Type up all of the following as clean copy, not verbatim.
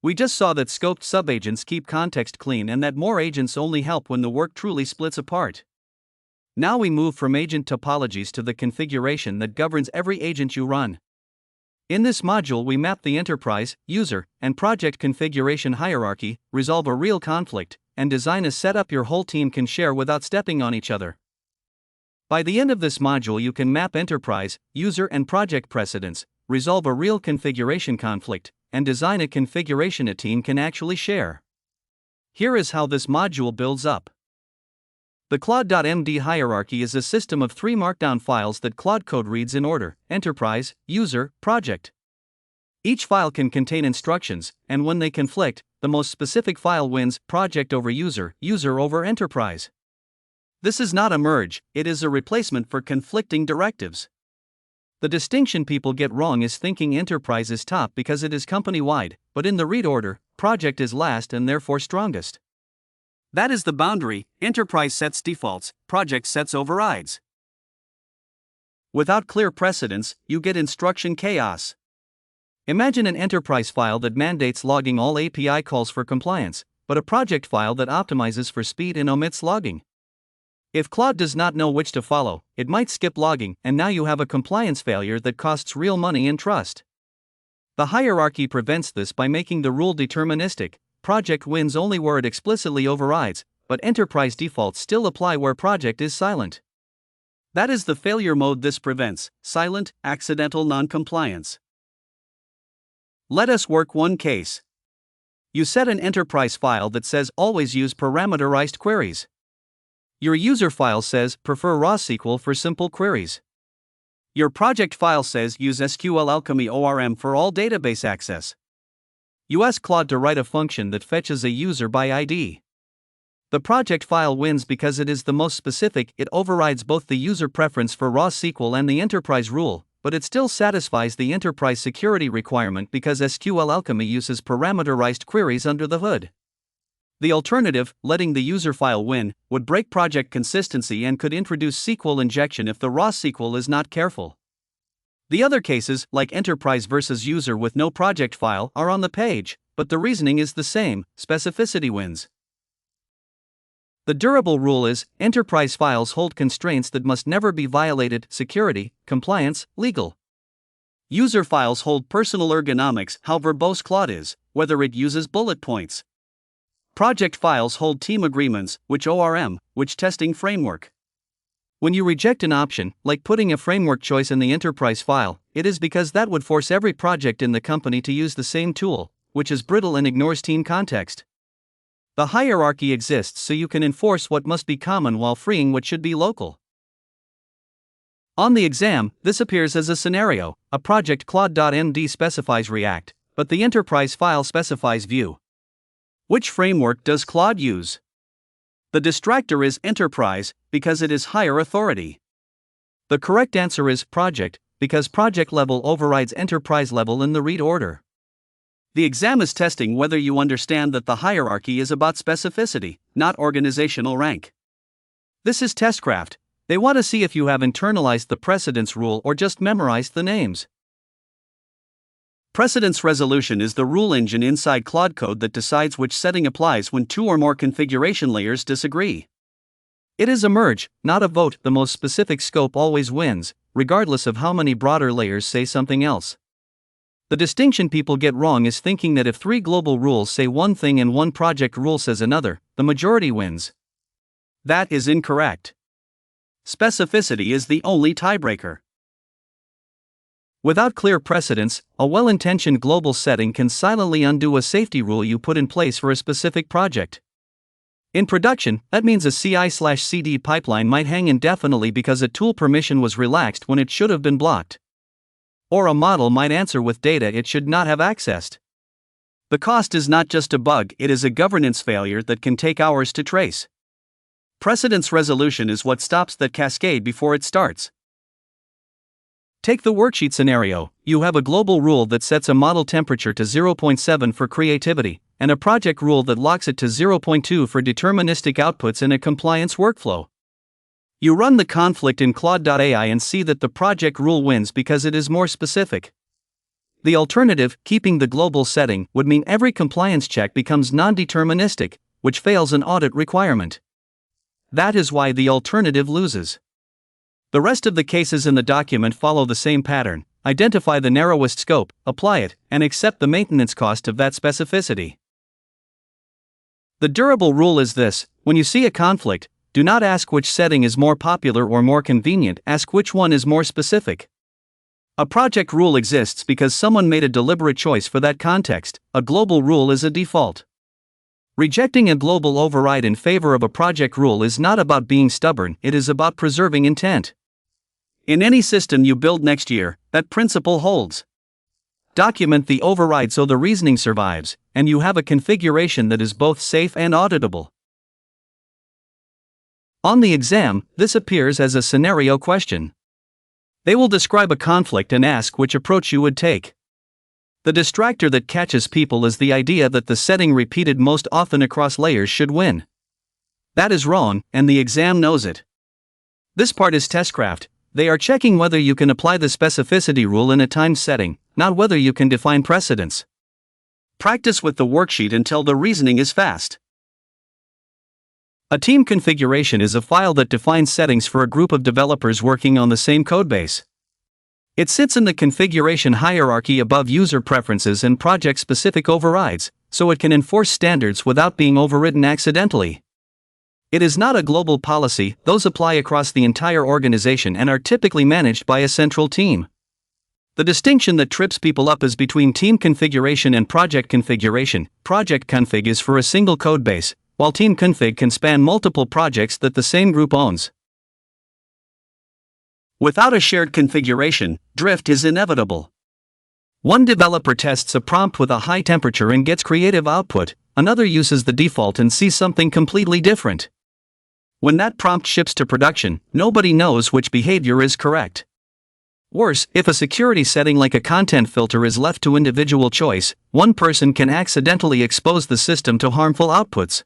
We just saw that scoped subagents keep context clean and that more agents only help when the work truly splits apart. Now we move from agent topologies to the configuration that governs every agent you run. In this module, we map the enterprise, user, and project configuration hierarchy, resolve a real conflict, and design a setup your whole team can share without stepping on each other. By the end of this module, you can map enterprise, user, and project precedence, resolve a real configuration conflict, and design a configuration a team can actually share. Here is how this module builds up. The Claude.md hierarchy is a system of 3 markdown files that Claude Code reads in order: enterprise, user, project. Each file can contain instructions, and when they conflict, the most specific file wins: project over user, user over enterprise. This is not a merge, it is a replacement for conflicting directives. The distinction people get wrong is thinking enterprise is top because it is company-wide, but in the read order, project is last and therefore strongest. That is the boundary: enterprise sets defaults, project sets overrides. Without clear precedence, you get instruction chaos. Imagine an enterprise file that mandates logging all API calls for compliance, but a project file that optimizes for speed and omits logging. If Claude does not know which to follow, it might skip logging, and now you have a compliance failure that costs real money and trust. The hierarchy prevents this by making the rule deterministic. Project wins only where it explicitly overrides, but enterprise defaults still apply where project is silent. That is the failure mode this prevents: silent, accidental non-compliance. Let us work one case. You set an enterprise file that says always use parameterized queries. Your user file says prefer raw SQL for simple queries. Your project file says use SQL Alchemy ORM for all database access. You ask Claude to write a function that fetches a user by ID. The project file wins because it is the most specific. It overrides both the user preference for raw SQL and the enterprise rule, but it still satisfies the enterprise security requirement because SQL Alchemy uses parameterized queries under the hood. The alternative, letting the user file win, would break project consistency and could introduce SQL injection if the raw SQL is not careful. The other cases, like enterprise versus user with no project file, are on the page, but the reasoning is the same: specificity wins. The durable rule is, enterprise files hold constraints that must never be violated: security, compliance, legal. User files hold personal ergonomics, how verbose Claude is, whether it uses bullet points. Project files hold team agreements, which ORM, which testing framework. When you reject an option, like putting a framework choice in the enterprise file, it is because that would force every project in the company to use the same tool, which is brittle and ignores team context. The hierarchy exists so you can enforce what must be common while freeing what should be local. On the exam, this appears as a scenario: a project Claude.md specifies React, but the enterprise file specifies Vue. Which framework does Claude use? The distractor is enterprise, because it is higher authority. The correct answer is project, because project level overrides enterprise level in the read order. The exam is testing whether you understand that the hierarchy is about specificity, not organizational rank. This is testcraft. They want to see if you have internalized the precedence rule or just memorized the names. Precedence resolution is the rule engine inside Claude Code that decides which setting applies when 2 or more configuration layers disagree. It is a merge, not a vote. The most specific scope always wins, regardless of how many broader layers say something else. The distinction people get wrong is thinking that if 3 global rules say one thing and 1 project rule says another, the majority wins. That is incorrect. Specificity is the only tiebreaker. Without clear precedence, a well-intentioned global setting can silently undo a safety rule you put in place for a specific project. In production, that means a CI/CD pipeline might hang indefinitely because a tool permission was relaxed when it should have been blocked. Or a model might answer with data it should not have accessed. The cost is not just a bug, it is a governance failure that can take hours to trace. Precedence resolution is what stops that cascade before it starts. Take the worksheet scenario. You have a global rule that sets a model temperature to 0.7 for creativity, and a project rule that locks it to 0.2 for deterministic outputs in a compliance workflow. You run the conflict in Claude.ai and see that the project rule wins because it is more specific. The alternative, keeping the global setting, would mean every compliance check becomes non-deterministic, which fails an audit requirement. That is why the alternative loses. The rest of the cases in the document follow the same pattern: identify the narrowest scope, apply it, and accept the maintenance cost of that specificity. The durable rule is this: when you see a conflict, do not ask which setting is more popular or more convenient, ask which one is more specific. A project rule exists because someone made a deliberate choice for that context. A global rule is a default. Rejecting a global override in favor of a project rule is not about being stubborn, it is about preserving intent. In any system you build next year, that principle holds. Document the override so the reasoning survives, and you have a configuration that is both safe and auditable. On the exam, this appears as a scenario question. They will describe a conflict and ask which approach you would take. The distractor that catches people is the idea that the setting repeated most often across layers should win. That is wrong, and the exam knows it. This part is testcraft. They are checking whether you can apply the specificity rule in a timed setting, not whether you can define precedence. Practice with the worksheet until the reasoning is fast. A team configuration is a file that defines settings for a group of developers working on the same codebase. It sits in the configuration hierarchy above user preferences and project-specific overrides, so it can enforce standards without being overridden accidentally. It is not a global policy; those apply across the entire organization and are typically managed by a central team. The distinction that trips people up is between team configuration and project configuration. Project config is for a single codebase, while team config can span multiple projects that the same group owns. Without a shared configuration, drift is inevitable. One developer tests a prompt with a high temperature and gets creative output, another uses the default and sees something completely different. When that prompt ships to production, nobody knows which behavior is correct. Worse, if a security setting like a content filter is left to individual choice, one person can accidentally expose the system to harmful outputs.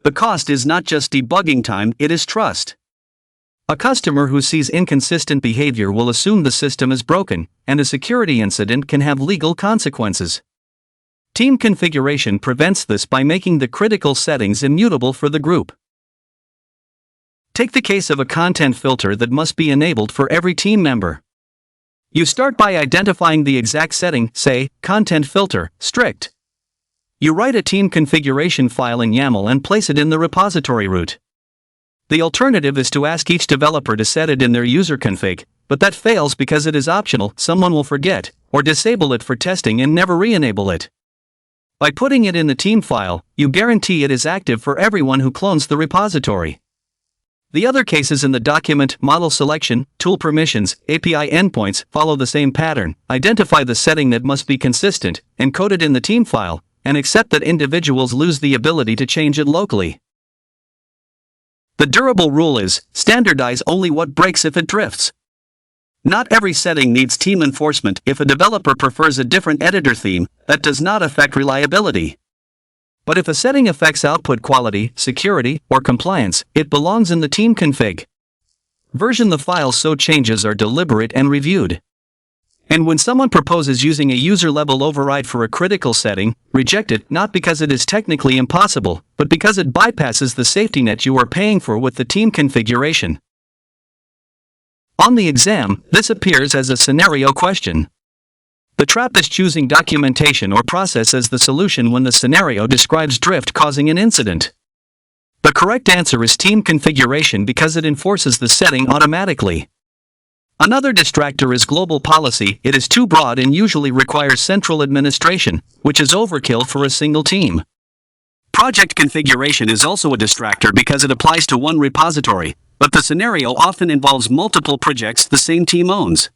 The cost is not just debugging time, it is trust. A customer who sees inconsistent behavior will assume the system is broken, and a security incident can have legal consequences. Team configuration prevents this by making the critical settings immutable for the group. Take the case of a content filter that must be enabled for every team member. You start by identifying the exact setting, say, content filter, strict. You write a team configuration file in YAML and place it in the repository root. The alternative is to ask each developer to set it in their user config, but that fails because it is optional, someone will forget, or disable it for testing and never re-enable it. By putting it in the team file, you guarantee it is active for everyone who clones the repository. The other cases in the document, model selection, tool permissions, API endpoints, follow the same pattern. Identify the setting that must be consistent, encode it in the team file, and accept that individuals lose the ability to change it locally. The durable rule is, standardize only what breaks if it drifts. Not every setting needs team enforcement. If a developer prefers a different editor theme, that does not affect reliability. But if a setting affects output quality, security, or compliance, it belongs in the team config. Version the file so changes are deliberate and reviewed. And when someone proposes using a user-level override for a critical setting, reject it not because it is technically impossible, but because it bypasses the safety net you are paying for with the team configuration. On the exam, this appears as a scenario question. The trap is choosing documentation or process as the solution when the scenario describes drift causing an incident. The correct answer is team configuration because it enforces the setting automatically. Another distractor is global policy. It is too broad and usually requires central administration, which is overkill for a single team. Project configuration is also a distractor because it applies to one repository, but the scenario often involves multiple projects the same team owns.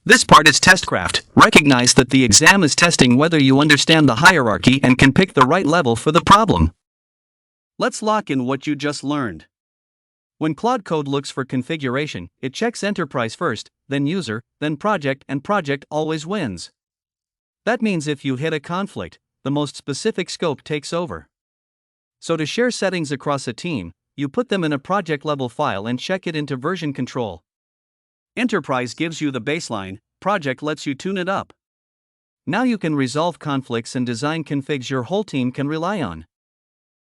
This part is testcraft. Recognize that the exam is testing whether you understand the hierarchy and can pick the right level for the problem. Let's lock in what you just learned. When Claude Code looks for configuration, it checks enterprise first, then user, then project, and project always wins. That means if you hit a conflict, the most specific scope takes over. So to share settings across a team, you put them in a project-level file and check it into version control. Enterprise gives you the baseline, project lets you tune it up. Now you can resolve conflicts and design configs your whole team can rely on.